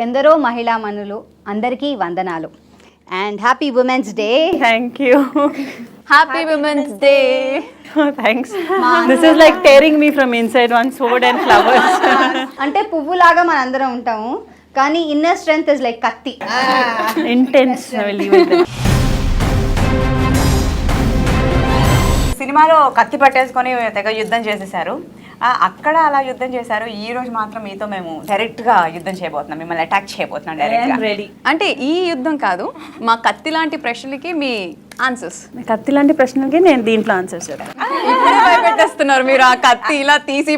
ఎందరో మహిళామణులు అందరికీ వందనాలు and happy women's day. Thank you. Happy women's day. Oh, thanks. This is like tearing me from inside, one sword and flowers. అంటే పువ్వులాగా మనందరం ఉంటాము కానీ inner strength is like కత్తి. Intense. I will leave it there. సినిమాలో కత్తి పట్టేసుకొని తెగ యుద్ధం చేసేసారు. అక్కడ అలా యుద్ధం చేశారు. ఈ రోజు మాత్రం మీతో మేము డైరెక్ట్ గా యుద్ధం చేయబోతున్నాం, మిమ్మల్ని అటాక్ చేయబోతున్నాం డైరెక్ట్ గా. Ready. అంటే ఈ యుద్ధం కాదు, మా కత్తి లాంటి ప్రశ్నలకి మీ ఆన్సర్స్. కత్తి లాంటి ప్రశ్నలకి నేను దీంట్లో ఆన్సర్స్ చెప్తాను. భయపెట్టేస్తున్నారు మీరు, ఆ కత్తి ఇలా తీసి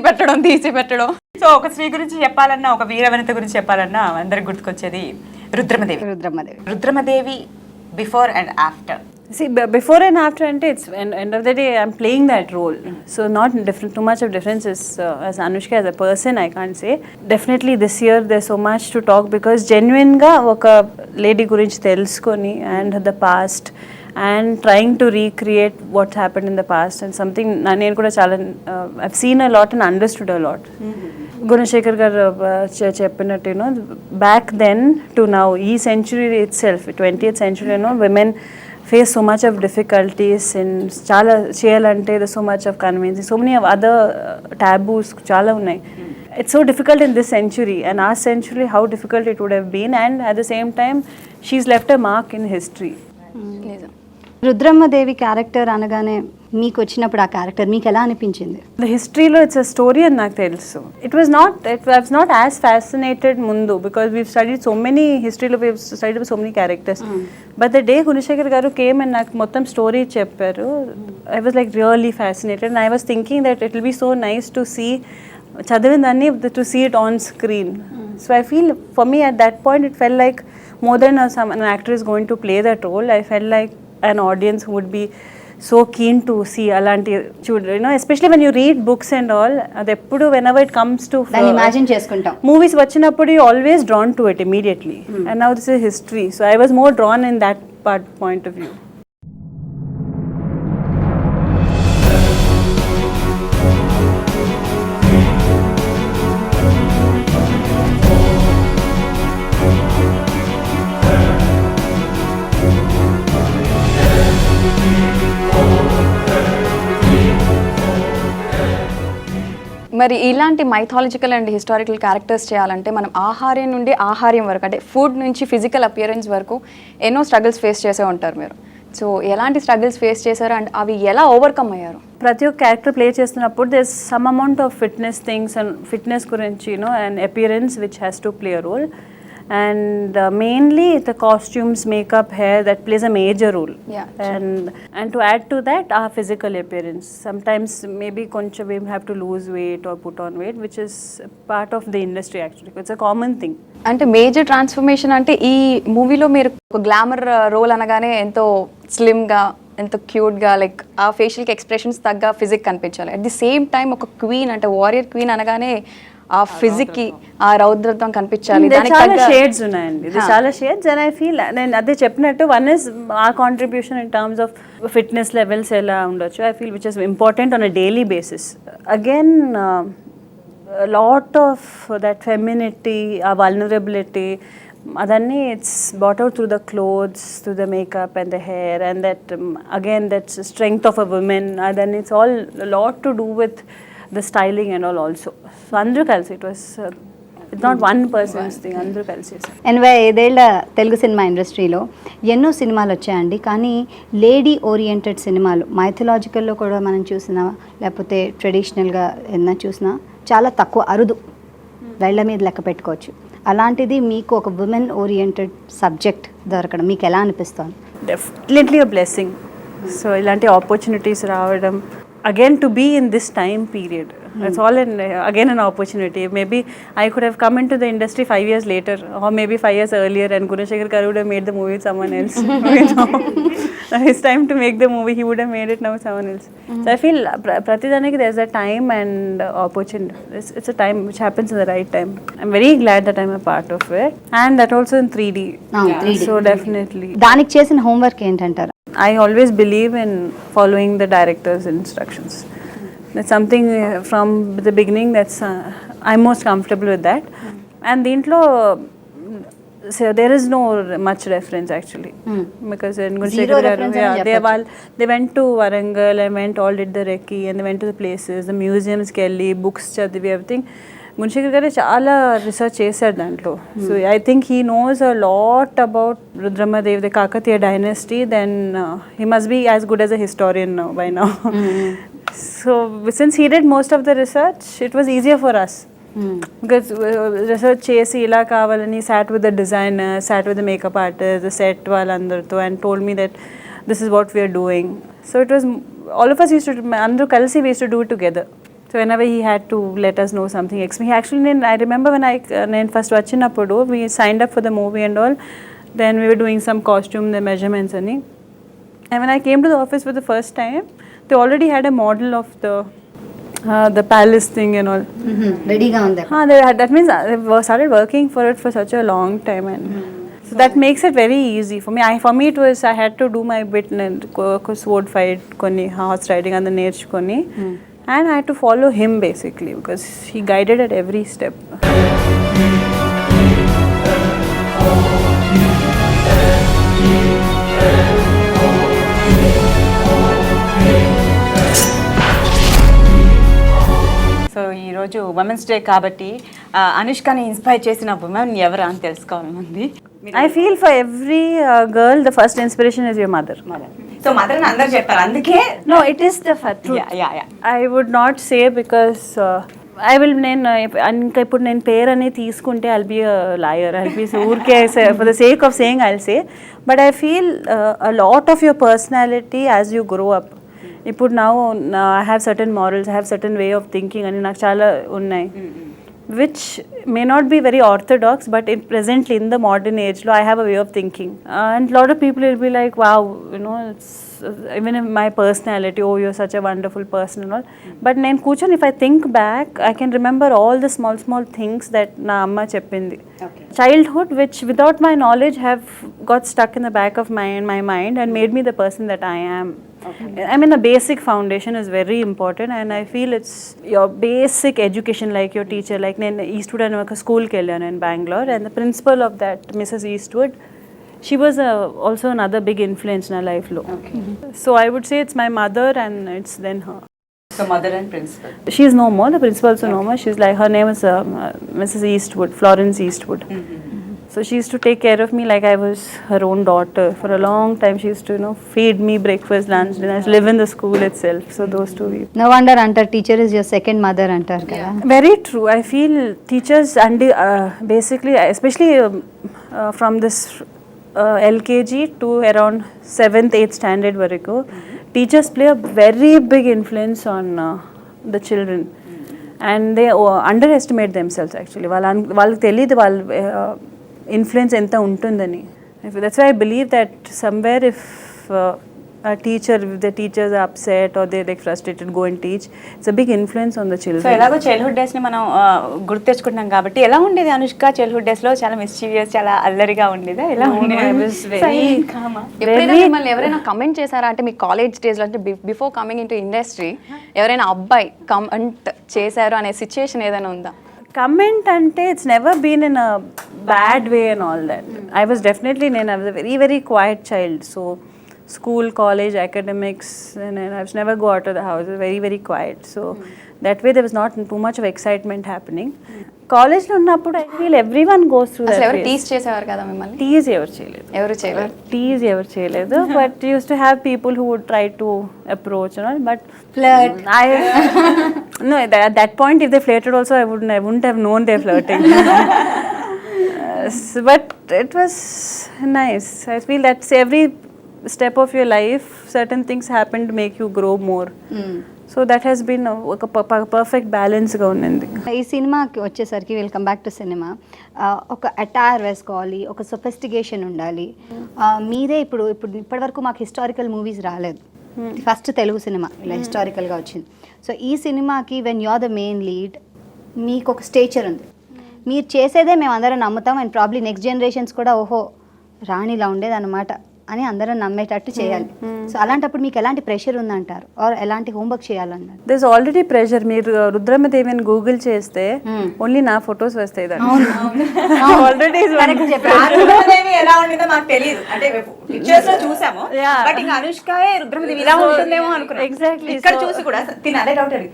పెట్టడం. సో ఒక స్త్రీ గురించి చెప్పాలన్నా, ఒక వీరవనిత గురించి చెప్పాలన్నా అందరికి గుర్తుకొచ్చేది Rudramadevi before and after. See, before and after, it's end of the day, I'm playing that role. So not different, too much of difference is as Anushka as a person, I can't say. Definitely this year there's so much to talk because genuine ga oka lady gurinchi telusukoni and the past and trying to recreate what happened in the past and something nenu kuda chaala I've seen a lot and understood a lot. Gunashekhar garu cheppinattu, you know, back then to now, ee century itself, 20th century, you know, women face so much of difficulties in chala cheyalante, there's so much of convincing, so many of other taboos chala unnai. It's so difficult in this century, and our century how difficult it would have been, and at the same time she's left a mark in history. Rudrammadevi character అనగానే మీకు వచ్చినప్పుడు ఆ character మీకు ఎలా అనిపించింది? The history lo it's a story and నాకు తెలుసు. It was not as fascinated mundu because we've studied so many history lo, we've studied so many characters. But the day Gunashekhar garu came and నాకు మొత్తం story చెప్పారు, I was like really fascinated and I was thinking that it will be so nice to see చదివిందాన్ని to see it on screen. So I feel for me at that point it felt like more than an actor is going to play that role, I felt like an audience who would be so keen to see alanti children, you know, especially when you read books and all, adeppudu whenever it comes to దాన్ని imagine చేసుకుంటాం. movies vachinappudu you always drawn to it immediately, and now this is history, so I was more drawn in that point of view. మరి ఇలాంటి mythological and historical characters చేయాలంటే మనం ఆహార్యం నుండి ఆహార్యం వరకు, అంటే food నుంచి ఫిజికల్ అపియరెన్స్ వరకు ఎన్నో స్ట్రగుల్స్ ఫేస్ చేసే ఉంటారు మీరు. సో ఎలాంటి స్ట్రగుల్స్ ఫేస్ చేశారు అండ్ అవి ఎలా ఓవర్కమ్ అయ్యారు? ప్రతి ఒక్క క్యారెక్టర్ ప్లే చేస్తున్నప్పుడు there's some amount of fitness things and fitness గురించి, you know, and appearance which has to play a role, and mainly the costumes, makeup, hair, that plays a major role. Yeah, and to add to that our physical appearance, sometimes maybe koncha we have to lose weight or put on weight, which is part of the industry actually, it's a common thing. అంటే major transformation అంటే ఈ మూవీలో మీరు ఒక glamour role అనగానే ఎంతో స్లిమ్గా, ఎంతో క్యూట్గా, లైక్ ఆ ఫేషియల్కి ఎక్స్ప్రెషన్స్ తగ్గ ఫిజిక్ కనిపించాలి. అట్ ది సేమ్ టైం ఒక క్వీన్ అంటే వారియర్ క్వీన్ అనగానే ఆ ఫిజిక్కి ఆ రౌద్రత్వం కనిపించాలి. చాలా షేడ్స్ ఉన్నాయండి, ఇది చాలా షేడ్స్, అండ్ ఐ ఫీల్ నేను అదే చెప్పినట్టు one is uh contribution in terms of fitness levels ఎలా ఉండొచ్చు, I feel which is important on a daily basis. Again lot of that femininity, uh vulnerability, అదన్నీ it's bought out through the clothes, through the makeup and the hair, and that again that's strength of a women, అదన్నీ it's all lot to do with the styling and all also. So andru kalsi, it was it's not one person's thing, andru kalsi. 85 ఏళ్ల Telugu cinema ఇండస్ట్రీలో ఎన్నో సినిమాలు వచ్చాయండి, కానీ lady oriented సినిమాలు మైథలాజికల్లో కూడా మనం చూసినా లేకపోతే ట్రెడిషనల్గా ఏదైనా చూసినా చాలా తక్కువ, అరుదు, వేళ్ల మీద లెక్క పెట్టుకోవచ్చు. అలాంటిది మీకు ఒక ఉమెన్ ఓరియంటెడ్ సబ్జెక్ట్ దొరకడం మీకు ఎలా అనిపిస్తుంది? Definitely a blessing. So ఇలాంటి ఆపర్చునిటీస్ రావడం, again to be in this time period, that's all again an opportunity. Maybe I could have come into the industry 5 years later or maybe 5 years earlier, and Gunashekhar garu would have made the movie with someone else. Now it's time to make the movie, he would have made it now with someone else. So I feel pratidaniki there's a time and opportunity, it's a time which happens in the right time. I'm very glad that I'm a part of it, and that also in 3D. 3D. So definitely దానికి చేసిన homework ఏంటంటారు? I always believe in following the director's instructions. That's something from the beginning that's I'm most comfortable with that. And దీంట్లో so there is no much reference actually, because in Zero reference అని they went to Warangal and went all did the recce and they went to the places, the museums కి వెళ్ళి books చదివి everything. Gunasekhar గారు చాలా research చేశారు దాంట్లో. So I think he knows a lot about Rudramadevi, the Kakatiya dynasty. Then he must be as good as a historian by now. So since he did most of the research, it was easier for us. Because research చేసి ఇలా కావాలని sat with the designer, sat with the makeup artist, set వాళ్ళందరితో and told me that this is what we're doing. So it was all of us use to, అందరూ కలిసి we use to do it together. So whenever he had to let us know something, he actually, I remember when I first vachinappudu, we signed up for the movie and all. Then we were doing some costume, the measurements and when I came to the office for the first time, they already had a model of the palace thing and all. Ready ga unda. That means they started working for it for such a long time, and so that makes it very easy for me. For me it was, I had to do my bit sword fight konni, horse riding and the nerchukoni. And I had to follow him basically because he guided at every step. So ఈరోజు women's day కాబట్టి అనుష్కని inspire చేసిన women ఎవరు అని తెలుసుకోవాలనుంది. I feel for every girl the first inspiration is your mother. So mother అని అందరు చెప్పారు, అందుకే No, it is the truth. Yeah. I would not say because I will ఇంకా ఇప్పుడు నేను పేరు అనేది తీసుకుంటే I'll be a liar. I'll be ఊరికే for the sake of saying I'll say. But I feel a lot of your personality as you grow up. ఇప్పుడు now I have certain morals, I have certain way of thinking అని నాకు చాలా ఉన్నాయి. Which may not be very orthodox, but presently in the modern age I have a way of thinking, and a lot of people will be like, wow, you know, it's even in my personality, oh you're such a wonderful person and all. But nen kuchon, if I think back, I can remember all the small things that na amma cheppindi. Childhood which without my knowledge have got stuck in the back of my mind and made me the person that I am. I mean, the basic foundation is very important, and I feel it's your basic education, like your teacher. Like in Eastwood and a school in Bangalore, and the principal of that, Mrs. Eastwood, she was also another big influence in our life. So I would say it's my mother, and it's then her. So mother and principal. She is no more. The principal also no more. She's like, her name is Mrs. Eastwood, Florence Eastwood. So she used to take care of me like I was her own daughter. For a long time she used to, you know, feed me breakfast, lunch, dinner, live in the school itself. So those two people. No wonder antar teacher is your second mother antar kada. Very true. I feel teachers and basically, especially from this LKG to around 7th, 8th standard varaku, teachers play a very big influence on the children. And they underestimate themselves actually. వాళ్ళకి తెలియదు వాళ్ళ influence ఎంత ఉంటుందని. That's why I believe that somewhere if a teacher, if the teachers are upset or they're like frustrated, go and teach, it's a big influence on the children. So ఎలాగో childhood డేస్ని మనం గుర్తు తెచ్చుకుంటున్నాం కాబట్టి ఎలా ఉండేది Anushka childhood డేస్లో? చాలా mischievous, చాలా అల్లరిగా ఉండేదా? ఎలా ఉండేది? ఎప్పుడైనా మిమ్మల్ని ఎవరైనా కమెంట్ చేశారా అంటే మీ కాలేజ్ డేస్లో, అంటే before coming in to industry ఎవరైనా అబ్బాయి కమెంట్ చేశారు అనే సిచ్యుయేషన్ ఏదైనా ఉందా? Comment ante it's never been in a bad way and all that. I was definitely, I was a very very quiet child, so school, college, academics, and I was never go out of the house. I was very very quiet, so that way there was not too much of excitement happening. College లో ఉన్నప్పుడు I feel everyone goes through that. ఎవరు tease చేసేవారు కదా మిమ్మల్ని? Tease ఎవరు చేయలేదు. But used to have people who would try to approach and all, but Flirt. No, at that point if they flirted also I wouldn't have known they're flirting. But it was nice. I feel that's every step of your life certain things happen to make you grow more. So that has been a perfect balance గా ఉంది. ఈ సినిమాకి వచ్చేసరికి will come back to cinema. ఒక attire వేసుకోవాలి, ఒక sophistication ఉండాలి. మీరే ఇప్పటివరకు మాకు హిస్టారికల్ మూవీస్ రాలేదు, ఫస్ట్ తెలుగు సినిమా ఇలా హిస్టారికల్గా వచ్చింది. సో ఈ సినిమాకి when you are the main lead, మీకు ఒక స్టేచర్ ఉంది, మీరు చేసేదే మేము అందరం నమ్ముతాం, అండ్ ప్రాబ్లీ నెక్స్ట్ జనరేషన్స్ కూడా ఓహో రాణి ఇలా ఉండేది అన్నమాట అని అందరూ నమ్మేటట్టు చేయాలి. సో అలాంటప్పుడు మీకు ఎలాంటి ప్రెషర్ ఉందంటారు ఆర్ ఎలాంటి హోంవర్క్ చేయాలన్నారు? This already pressure. మీరు రుద్రమదేవి అని గూగుల్ చేస్తే ఓన్లీ నా ఫొటోస్ వస్తాయి ఆల్రెడీ. ఆ రుద్రమదేవి ఎలా ఉండిందో మాకు తెలియదు, అంటే పిక్చర్స్ లో చూసాము, Yeah. బట్ ఇంకా అనుష్క రుద్రమదేవి ఇలా ఉంటుందేమో అనుకున్నాం. Exactly. ఇక్కడ చూసి కూడా తిని అదే డౌట్ అడిగి,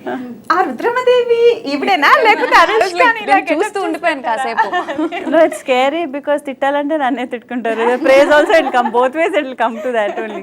ఆ రుద్రమదేవి ఈవిడేనా లేకపోతే అనుష్క అని ఇలా చూస్తూ ఉండిపోయాను కాసేపు. No, it's scary because తిట్టాలంటే నన్నే తిట్టుకుంటారు. Praise also it will come both ways, it will come to that only.